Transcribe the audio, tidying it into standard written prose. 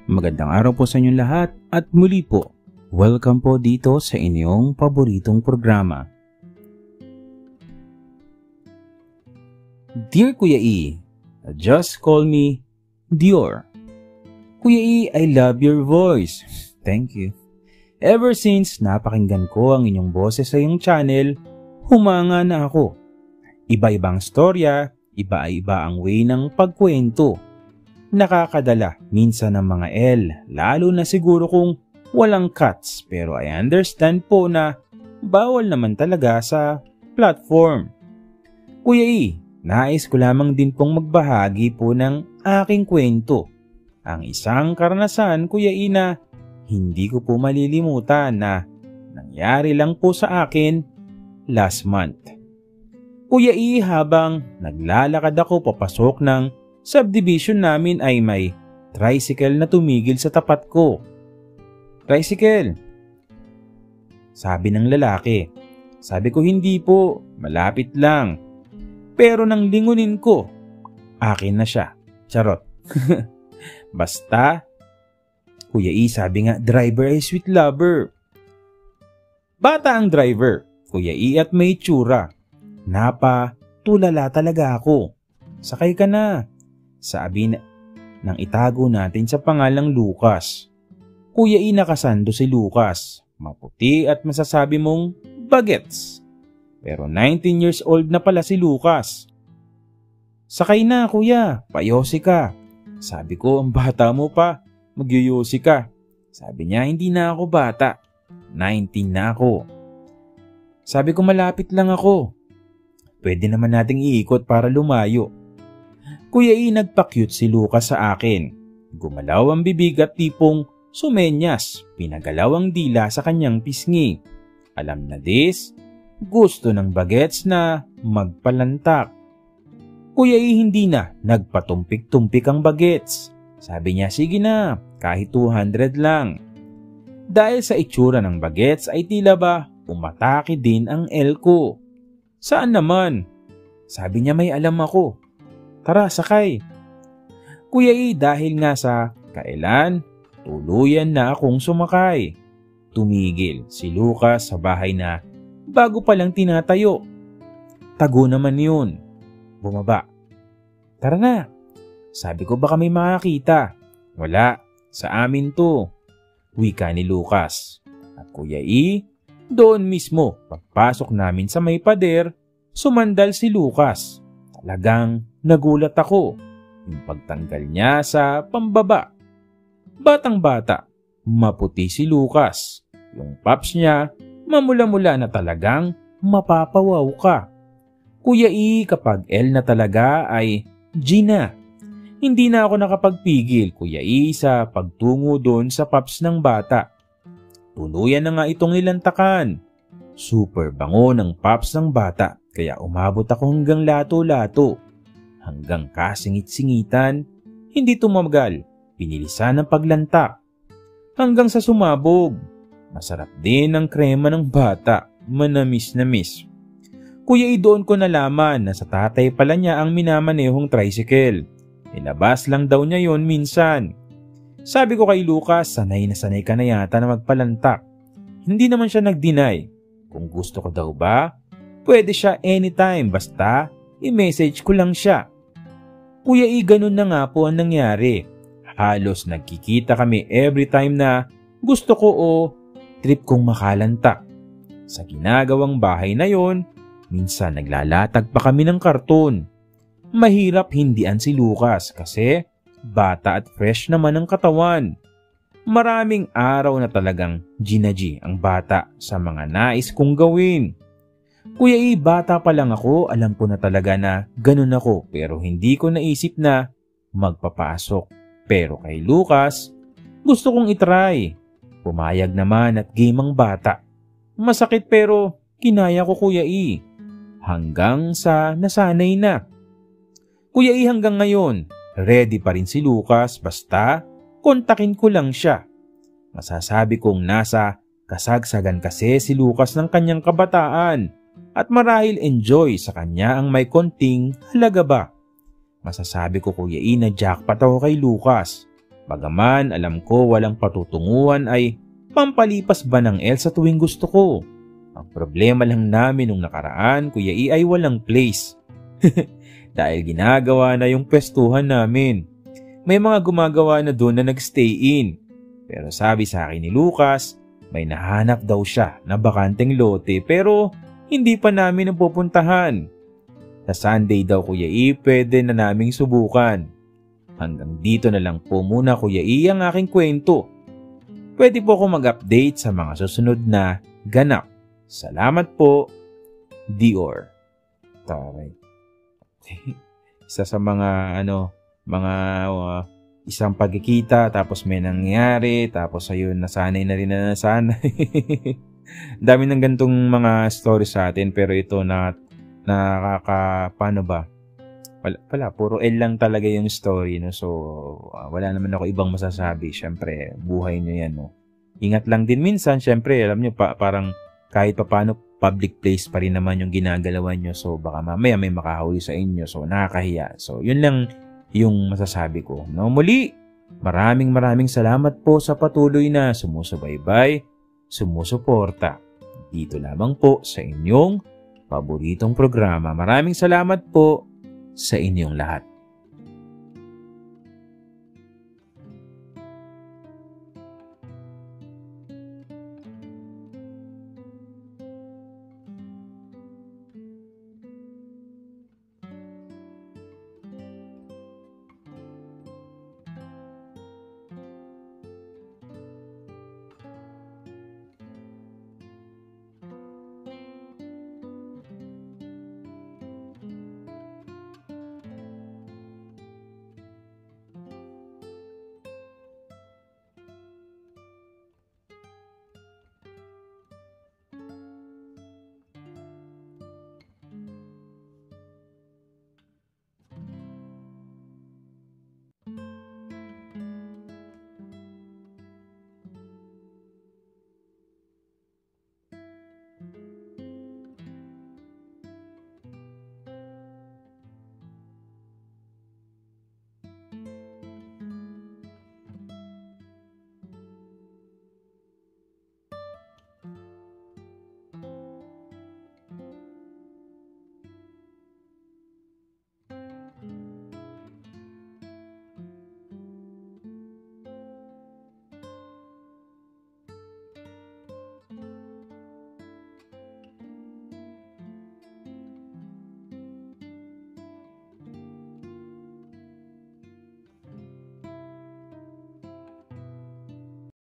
Magandang araw po sa inyong lahat at muli po, welcome po dito sa inyong paboritong programa. Dear Kuya E, just call me Dior. Kuya E, I love your voice. Thank you. Ever since napakinggan ko ang inyong boses sa iyong channel, humanga na ako. Iba-ibang storya, iba-iba ang way ng pagkwento. Nakakadala minsan ng mga L, lalo na siguro kung walang cuts, pero I understand po na bawal naman talaga sa platform. Kuya E, nais ko lamang din pong magbahagi po ng aking kwento. Ang isang karanasan, Kuya E, na hindi ko po malilimutan na nangyari lang po sa akin last month. Kuya E, habang naglalakad ako papasok ng subdivision namin ay may tricycle na tumigil sa tapat ko. Tricycle, sabi ng lalaki. Sabi ko hindi po, malapit lang. Pero nang lingunin ko, akin na siya. Charot. Basta, Kuya E, sabi nga, driver ay sweet lover. Bata ang driver, Kuya E, at may tsura. Tulala talaga ako. Sakay ka na. Sabi ng itago natin sa pangalang Lucas. Kuya E, nakasando si Lucas. Maputi at masasabi mong bagets. Pero 19 years old na pala si Lucas. Sakay na kuya, payosi ka. Sabi ko, ang bata mo pa, magyoyosi ka. Sabi niya, hindi na ako bata. 19 na ako. Sabi ko, malapit lang ako. Pwede naman nating iikot para lumayo. Kuya E, nagpa-cute si Lucas sa akin. Gumalaw ang bibig at tipong sumenyas, pinagalaw ang dila sa kanyang pisngi. Alam na this, gusto ng bagets na magpalantak. Kuya E, hindi na nagpatumpik-tumpik ang bagets. Sabi niya, sige na, kahit 200 lang. Dahil sa itsura ng bagets ay tila ba umatake din ang L ko. Saan naman? Sabi niya, may alam ako. Tara, sakay. Kuya E, dahil nga sa kailan, tuluyan na akong sumakay. Tumigil si Lucas sa bahay na bago pa lang tinatayo. Tago naman yun. Bumaba. Tara na. Sabi ko, baka may makakita. Wala, sa amin to. Wika ni Lucas. At Kuya E, doon mismo, pagpasok namin sa may pader, sumandal si Lucas. Talagang nagulat ako. Yung pagtanggal niya sa pambaba. Batang-bata, maputi si Lucas. Yung paps niya, mamula-mula na talagang mapapawaw ka. Kuya E, kapag L na talaga ay G na. Hindi na ako nakapagpigil, Kuya E, sa pagtungo doon sa paps ng bata. Tuluyan na nga itong nilantakan. Super bango ng paps ng bata, kaya umabot ako hanggang lato-lato. Hanggang kasingit-singitan, hindi tumagal, pinilisan ng paglantak. Hanggang sa sumabog. Masarap din ang krema ng bata, manamis-namis. Kuya E, doon ko nalaman na sa tatay pala niya ang minamanehong tricycle. Ilabas lang daw niya yon minsan. Sabi ko kay Lucas, sanay na sanay ka na yata na magpalantak. Hindi naman siya nag-deny. Kung gusto ko daw ba, pwede siya anytime, basta i-message ko lang siya. Kuya E, ganun na nga po ang nangyari. Halos nagkikita kami every time na gusto ko o trip kong makalantak. Sa ginagawang bahay na yon, minsan naglalatag pa kami ng karton. Mahirap hindian si Lucas kasi bata at fresh naman ang katawan. Maraming araw na talagang G ang bata sa mga nais kong gawin. Kuya E, bata pa lang ako, alam ko na talaga na ganun ako pero hindi ko naisip na magpapasok. Pero kay Lucas, gusto kong itry. Pumayag naman at game ang bata. Masakit pero kinaya ko Kuya E. Hanggang sa nasanay na. Kuya E, hanggang ngayon, ready pa rin si Lucas basta kontakin ko lang siya. Masasabi kong nasa kasagsagan kasi si Lucas ng kanyang kabataan at marahil enjoy sa kanya ang may konting halaga ba. Masasabi ko Kuya E na jackpot ako kay Lucas. Bagaman alam ko walang patutunguhan ay pampalipas ba ng L sa tuwing gusto ko. Ang problema lang namin nung nakaraan, Kuya E, ay walang place. Dahil ginagawa na yung pwestuhan namin. May mga gumagawa na doon na nagstay in. Pero sabi sa akin ni Lucas, may nahanap daw siya na bakanteng lote pero hindi pa namin napupuntahan. Sa Sunday daw, Kuya E, pwede na naming subukan. Hanggang dito na lang po muna, Kuya E, ang aking kwento. Pwede po ako mag-update sa mga susunod na ganap. Salamat po, Dior. Taray. Isa sa mga isang pagkikita tapos may nangyari tapos ayun nasanay na rin na nasanay. Dami ng gantong mga stories sa atin pero ito paano ba? Wala, puro L lang talaga yung story, no? So, wala naman ako ibang masasabi. Syempre, buhay nyo yan, no? Ingat lang din minsan, syempre, alam nyo, parang kahit paano, public place pa rin naman yung ginagalawan nyo. So, baka mamaya may makahuli sa inyo. So, nakakahiya. So, yun lang yung masasabi ko. No, muli, maraming salamat po sa patuloy na sumusubaybay, sumusuporta. Dito lamang po sa inyong paboritong programa. Maraming salamat po sa inyong lahat.